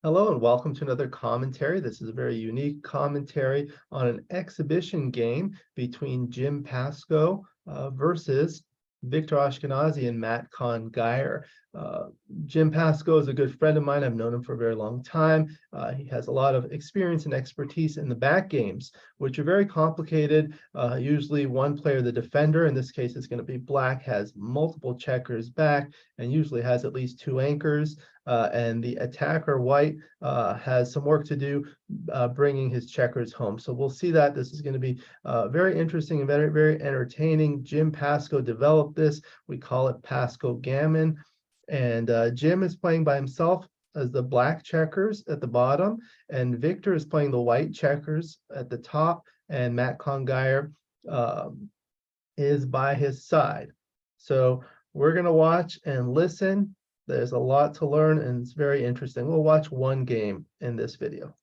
Hello and welcome to another commentary. This is a very unique commentary on an exhibition game between Jim Pasko versus Victor Ashkenazi and Matt Cohn-Geier. Uh, Jim Pasko is a good friend of mine. I've known him for a very long time. He has a lot of experience and expertise in the back games, which are very complicated. Usually one player, the defender, in this case it's going to be black, has multiple checkers back and usually has at least two anchors. And the attacker, white, has some work to do bringing his checkers home. So we'll see that. This is going to be very interesting and very, very entertaining. Jim Pasko developed this. We call it Paskogammon. And Jim is playing by himself as the black checkers at the bottom, and Victor is playing the white checkers at the top, and Matt Cohn-Geier is by his side. So we're going to watch and listen. There's a lot to learn and it's very interesting. We'll watch one game in this video.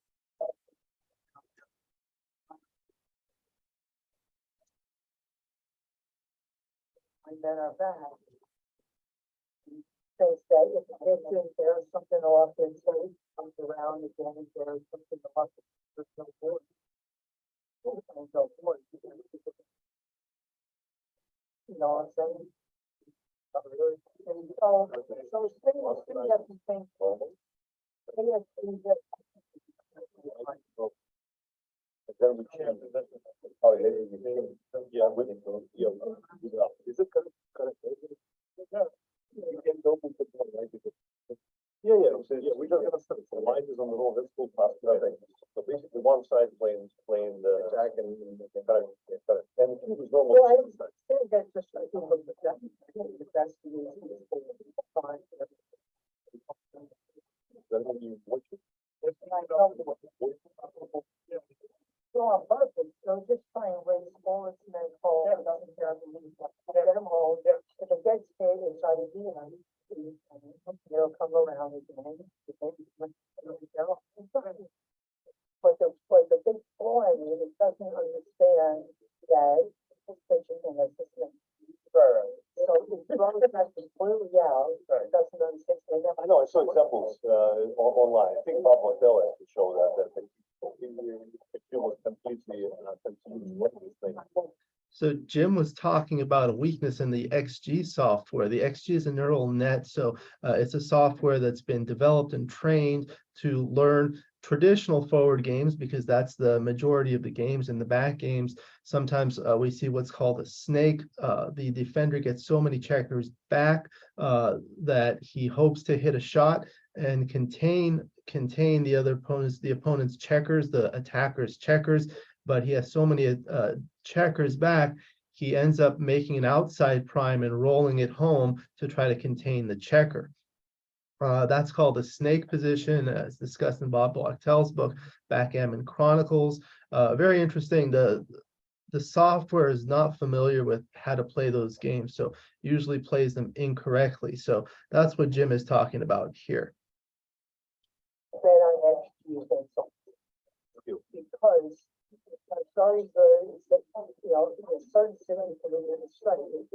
And then our back. Says that if it hits in, there's something off, and so it comes around again, and there's something off, there's no board. And so forth. You know what I'm saying? And so spinning has to think. Then we change it. Oh, yeah, with it. Yeah, is it correct? Yeah. You can go with the one, right? Yeah, so yeah, we're just gonna set the lines on the roll. That's full pass. So basically, one side playing the attack and correct. And it was normal. Well, I think that's just, I think the best fine. Then when you watch it. So on purpose, so just try and raise bullets and then call, doesn't care if you get them home. If it gets hit, it's either it'll come around again. But the big flaw in it doesn't understand that it's such a thing as this. So it throws that completely out, it doesn't understand. I know, I saw examples online. I think Bob Martell has to show that it was completely So Jim was talking about a weakness in the XG software. The XG is a neural net, so it's a software that's been developed and trained to learn traditional forward games, because that's the majority of the games. In the back games, sometimes we see what's called a snake. The defender gets so many checkers back that he hopes to hit a shot and contain the opponent's checkers, the attacker's checkers, but he has so many checkers back, he ends up making an outside prime and rolling it home to try to contain the checker. That's called the snake position, as discussed in Bob Blochtel's book, Backgammon Chronicles. Very interesting. The software is not familiar with how to play those games, so usually plays them incorrectly. So that's what Jim is talking about here. Because starting to, there's certain scenery for the study. If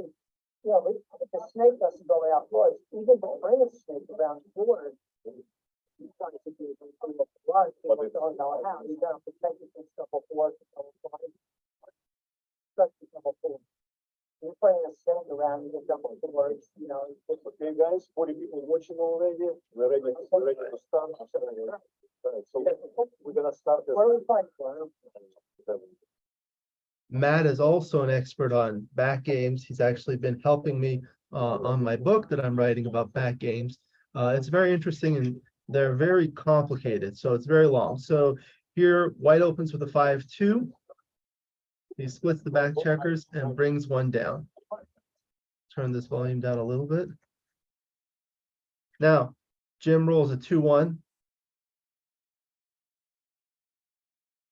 the snake doesn't go out first, even to bring a snake around the border, you trying to do blood, people don't know how. You gotta protect against double force, you're putting a snake around, you get double force, Okay, guys, 40 people watching already. We're ready to start. So we're gonna start this. What do we find? Matt is also an expert on back games. He's actually been helping me on my book that I'm writing about back games. It's very interesting and they're very complicated, so it's very long. So here, white opens with a 5-2. He splits the back checkers and brings one down. Turn this volume down a little bit. Now, Jim rolls a 2-1.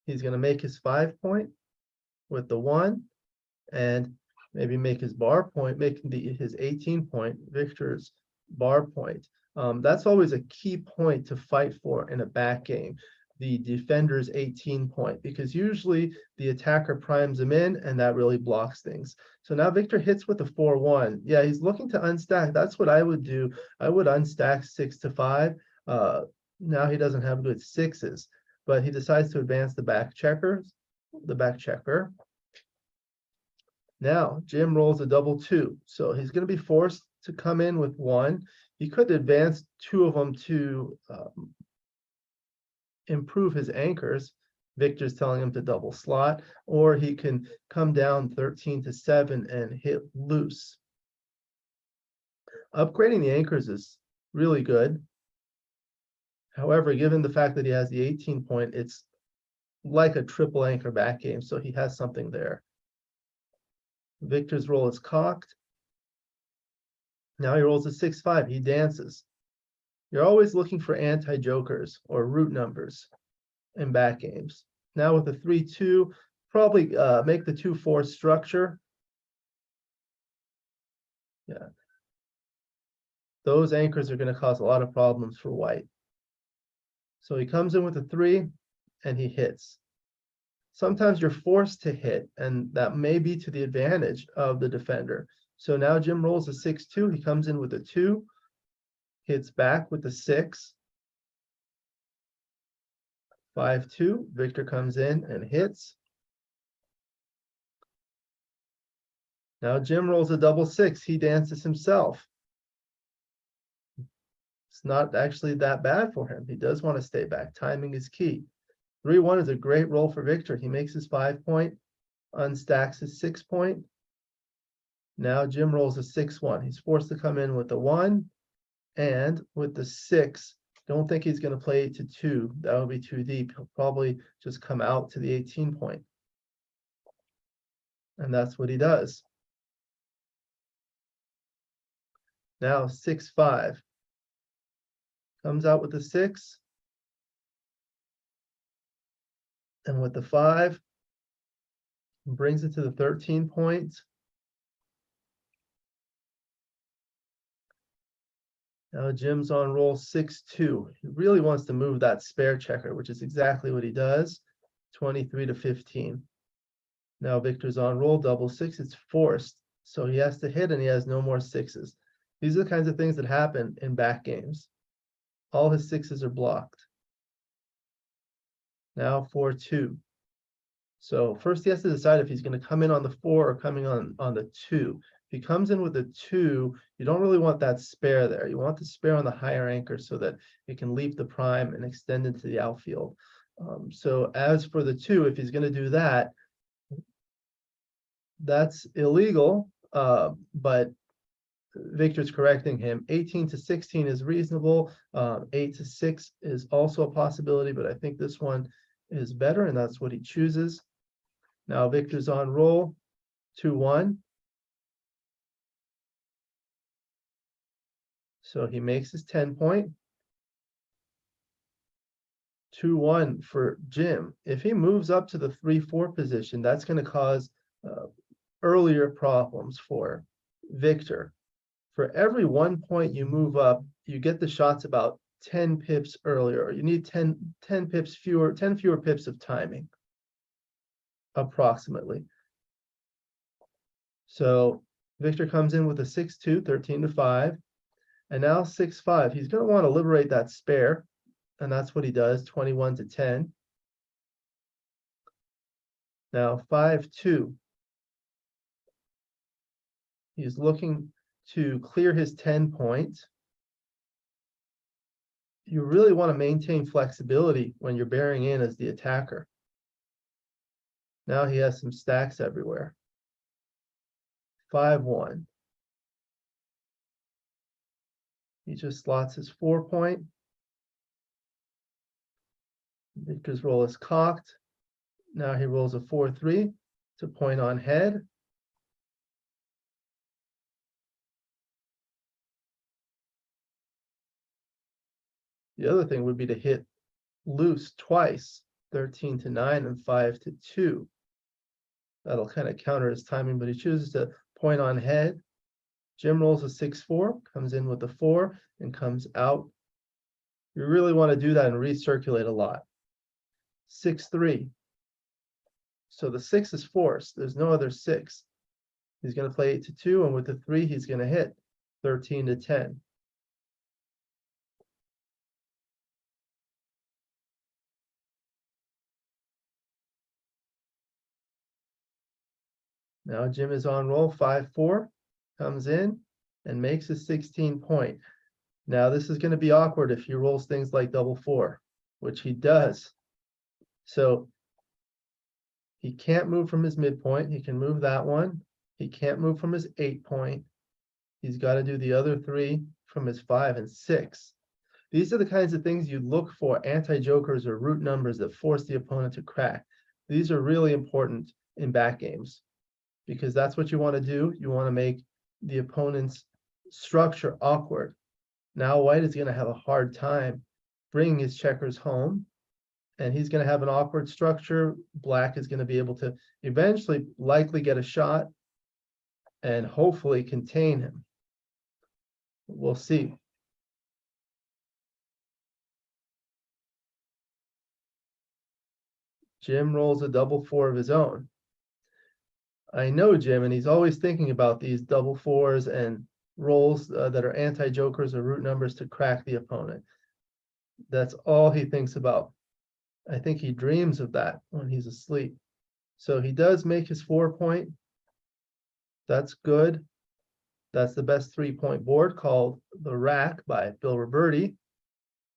He's going to make his 5 point with the 1 and maybe make his bar point, making his 18 point, Victor's bar point. That's always a key point to fight for in a back game, the defender's 18 point, because usually the attacker primes him in and that really blocks things. So now Victor hits with a 4-1. Yeah, he's looking to unstack. That's what I would do. I would unstack 6 to 5. Now he doesn't have good sixes, but he decides to advance the back checker. Now Jim rolls a double two, so he's going to be forced to come in with one. He could advance two of them to improve his anchors. Victor's telling him to double slot, or he can come down 13 to 7 and hit loose. Upgrading the anchors is really good. However, given the fact that he has the 18 point, it's like a triple anchor back game, so he has something there. Victor's roll is cocked. Now he rolls a 6-5. He dances. You're always looking for anti-jokers or root numbers in back games. Now with a 3-2, probably make the 2-4 structure. Yeah. Those anchors are going to cause a lot of problems for white. So he comes in with a 3 and he hits. Sometimes you're forced to hit, and that may be to the advantage of the defender. So now Jim rolls a 6-2. He comes in with a 2, hits back with a 6. 5-2. Victor comes in and hits. Now Jim rolls a double 6. He dances himself. It's not actually that bad for him. He does want to stay back. Timing is key. 3-1 is a great roll for Victor. He makes his 5 point, unstacks his 6 point. Now Jim rolls a 6-1. He's forced to come in with the 1 and with the 6. Don't think he's going to play 8-2. That would be too deep. He'll probably just come out to the 18 point. And that's what he does. Now 6-5. Comes out with the 6. And with the 5, brings it to the 13 point. Now Jim's on roll 6-2. He really wants to move that spare checker, which is exactly what he does. 23 to 15. Now Victor's on roll double 6. It's forced. So he has to hit and he has no more 6s. These are the kinds of things that happen in back games. All his 6s are blocked. Now 4-2. So first he has to decide if he's going to come in on the 4 or coming on the 2. If he comes in with a 2, you don't really want that spare there. You want the spare on the higher anchor so that it can leap the prime and extend into the outfield. So as for the 2, if he's going to do that, that's illegal, but Victor's correcting him. 18 to 16 is reasonable. 8 to 6 is also a possibility, but I think this one is better, and that's what he chooses. Now Victor's on roll 2-1. So he makes his 10 point. 2-1 for Jim. If he moves up to the 3-4 position, that's going to cause earlier problems for Victor. For every 1 point you move up, you get the shots about 10 pips earlier. You need 10 pips fewer, 10 fewer pips of timing, approximately. So Victor comes in with a 6-2, 13 to 5. And now 6-5. He's going to want to liberate that spare. And that's what he does, 21 to 10. Now 5-2. He's looking to clear his 10 point. You really want to maintain flexibility when you're bearing in as the attacker. Now he has some stacks everywhere. 5-1. He just slots his 4 point. Victor's roll is cocked. Now he rolls a 4-3 to point on head. The other thing would be to hit loose twice, 13 to 9 and 5 to 2. That'll kind of counter his timing, but he chooses to point on head. Jim rolls a 6-4, comes in with a 4 and comes out. You really want to do that and recirculate a lot. 6-3. So the 6 is forced. There's no other 6. He's going to play 8-2, and with the 3, he's going to hit 13 to 10. Now Jim is on roll, 5-4, comes in and makes a 16 point. Now this is going to be awkward if he rolls things like double 4, which he does. So he can't move from his midpoint. He can move that one. He can't move from his 8 point. He's got to do the other 3 from his 5 and 6. These are the kinds of things you look for, anti-jokers or root numbers that force the opponent to crack. These are really important in back games because that's what you want to do. You want to make the opponent's structure awkward. Now white is going to have a hard time bringing his checkers home, and he's going to have an awkward structure. Black is going to be able to eventually likely get a shot and hopefully contain him. We'll see. Jim rolls a double 4 of his own. I know Jim, and he's always thinking about these double 4s and rolls that are anti-jokers or root numbers to crack the opponent. That's all he thinks about. I think he dreams of that when he's asleep. So he does make his 4 point. That's good. That's the best 3-point board called the Rack by Bill Roberti.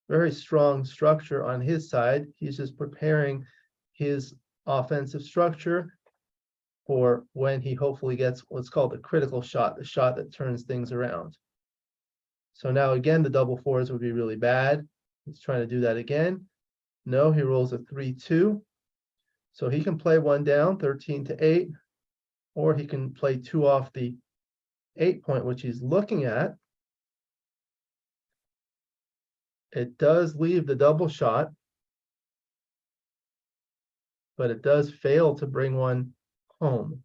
Very strong structure on his side. He's just preparing his offensive structure for when he hopefully gets what's called the critical shot, the shot that turns things around. So now again, the double 4s would be really bad. He's trying to do that again. No, he rolls a 3-2. So he can play one down, 13-8, or he can play 2 off the 8 point, which he's looking at. It does leave the double shot, but it does fail to bring one home.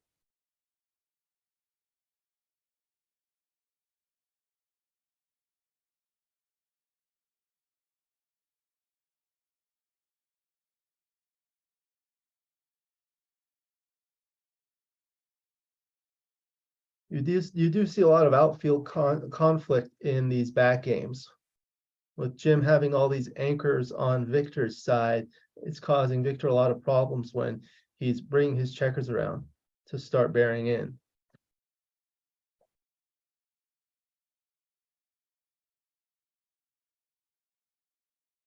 You do see a lot of outfield conflict in these back games. With Jim having all these anchors on Victor's side, it's causing Victor a lot of problems when he's bringing his checkers around to start bearing in.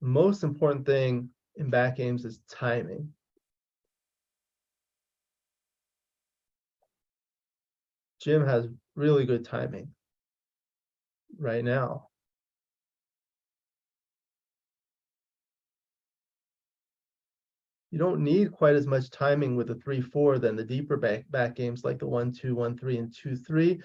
Most important thing in back games is timing. Jim has really good timing right now. You don't need quite as much timing with the 3-4 than the deeper back games like the 1-2, 1-3, and 2-3.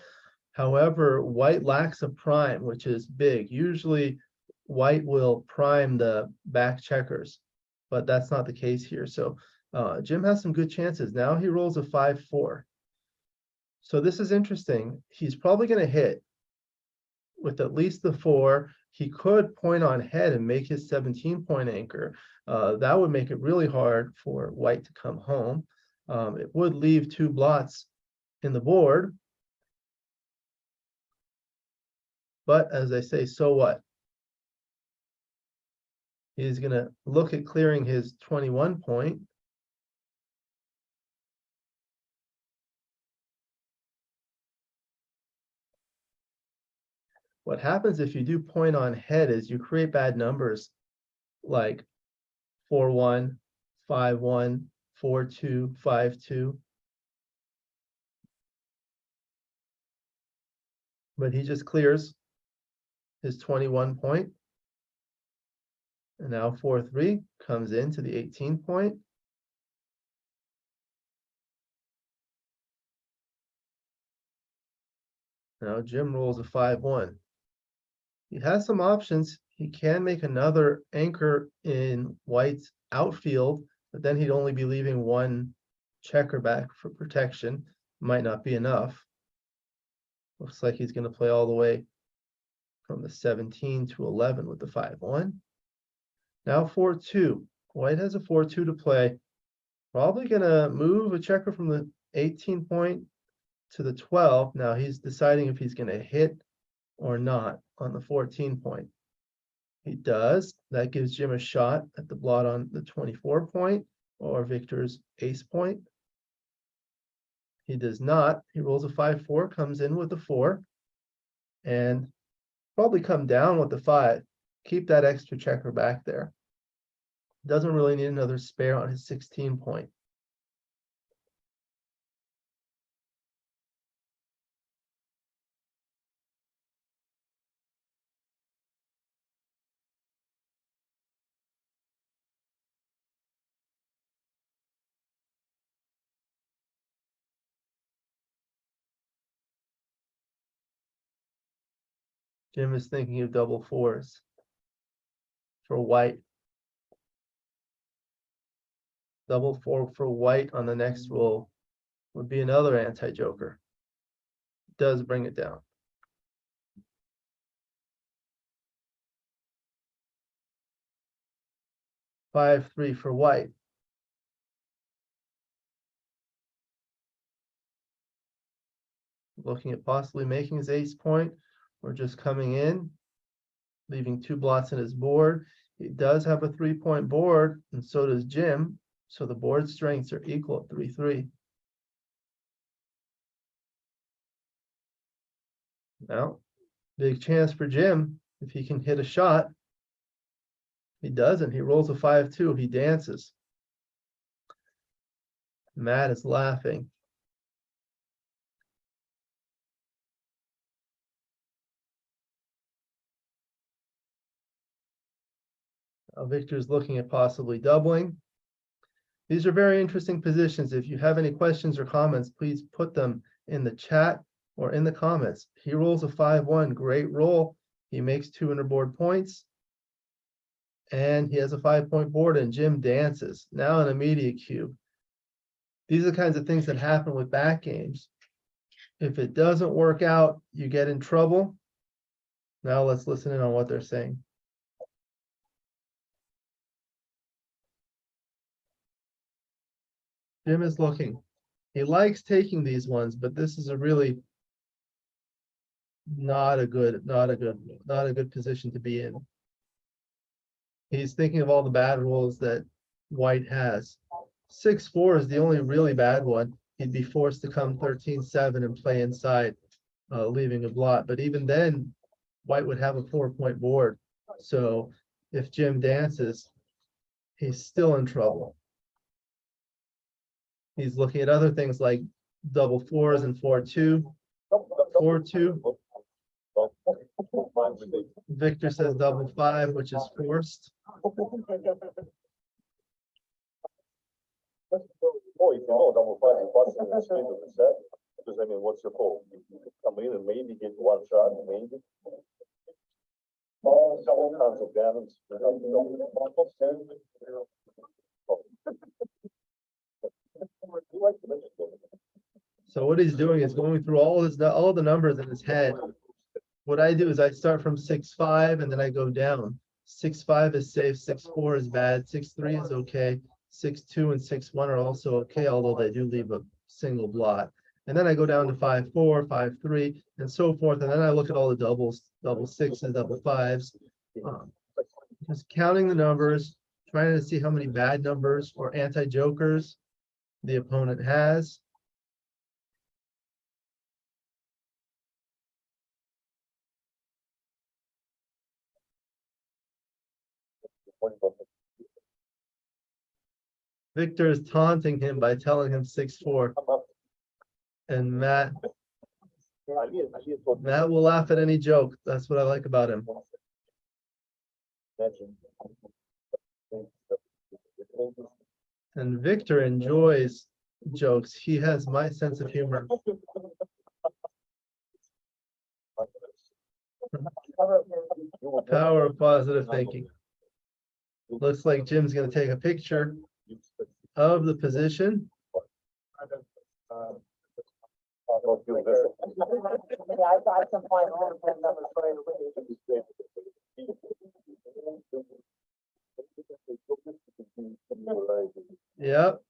However, white lacks a prime, which is big. Usually white will prime the back checkers, but that's not the case here. So Jim has some good chances. Now he rolls a 5-4. So this is interesting. He's probably going to hit with at least the 4. He could point on head and make his 17-point anchor. That would make it really hard for white to come home. It would leave 2 blots in the board. But as I say, so what? He's going to look at clearing his 21 point. What happens if you do point on head is you create bad numbers like 4-1, 5-1, 4-2, 5-2. But he just clears his 21 point. And now 4-3 comes into the 18 point. Now Jim rolls a 5-1. He has some options. He can make another anchor in white's outfield, but then he'd only be leaving 1 checker back for protection. Might not be enough. Looks like he's going to play all the way from the 17 to 11 with the 5-1. Now 4-2. White has a 4-2 to play. Probably going to move a checker from the 18 point to the 12. Now he's deciding if he's going to hit or not on the 14 point. He does. That gives Jim a shot at the blot on the 24 point or Victor's ace point. He does not. He rolls a 5-4, comes in with a 4, and probably come down with the 5. Keep that extra checker back there. Doesn't really need another spare on his 16 point. Jim is thinking of double 4s for white. Double 4 for white on the next roll would be another anti-joker. Does bring it down. Five, 3 for white. Looking at possibly making his ace point or just coming in, leaving 2 blots in his board. He does have a 3-point board, and so does Jim. So the board strengths are equal at 3-3. Now, big chance for Jim if he can hit a shot. He doesn't. He rolls a 5-2. He dances. Matt is laughing. Victor's looking at possibly doubling. These are very interesting positions. If you have any questions or comments, please put them in the chat or in the comments. He rolls a 5-1, great roll. He makes 2 interboard points. And he has a 5-point board, and Jim dances. Now an immediate cube. These are the kinds of things that happen with back games. If it doesn't work out, you get in trouble. Now let's listen in on what they're saying. Jim is looking. He likes taking these ones, but this is a really not a good position to be in. He's thinking of all the bad rolls that white has. 6-4 is the only really bad one. He'd be forced to come 13-7 and play inside, leaving a blot. But even then, white would have a 4-point board. So if Jim dances, he's still in trouble. He's looking at other things like double 4s and 4-2. 4-2. Victor says double 5, which is forced. Oh, if you know double 5 and plus in the speed of the set, because I mean, what's your call? You come in and maybe get 1 shot, maybe. All kinds of gammons. So what he's doing is going through all the numbers in his head. What I do is I start from 6-5 and then I go down. 6-5 is safe, 6-4 is bad, 6-3 is okay, 6-2 and 6-1 are also okay, although they do leave a single blot. And then I go down to 5-4, 5-3, and so forth. And then I look at all the doubles, double 6s, double 5s. Just counting the numbers, trying to see how many bad numbers or anti-jokers the opponent has. Victor is taunting him by telling him 6-4. And Matt will laugh at any joke. That's what I like about him. And Victor enjoys jokes. He has my sense of humor. Power of positive thinking. Looks like Jim's going to take a picture of the position. I can find all the numbers right away. Yep.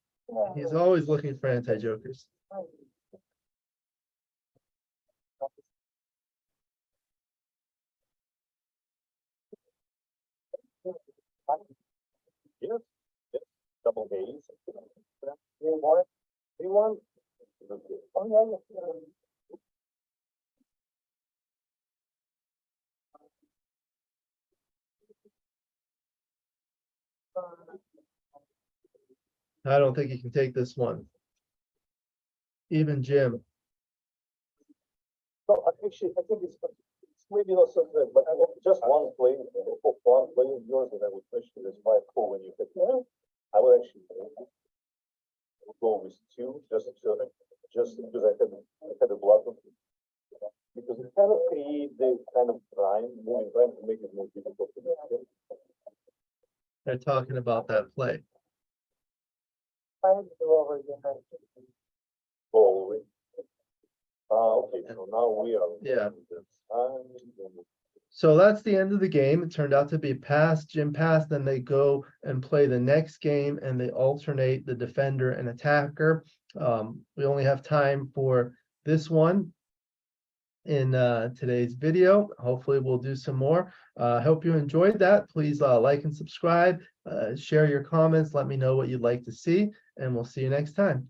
He's always looking for anti-jokers. Yes, yes, double A's. 3-1. Okay. Oh, yeah, yeah. I don't think you can take this one. Even Jim. No, actually, I think it's maybe not so bad, but I have just one play, one play of yours that I would question is my call when you hit. I would actually go with two, just because I had a block of it. Because it kind of creates the kind of moving prime to make it more difficult to do. They're talking about that play. I had to go over again. Oh, okay, so now we are. Yeah. So that's the end of the game. It turned out to be a pass. Jim passed, then they go and play the next game and they alternate the defender and attacker. We only have time for this one in today's video. Hopefully we'll do some more. Hope you enjoyed that. Please like and subscribe, share your comments, let me know what you'd like to see, and we'll see you next time.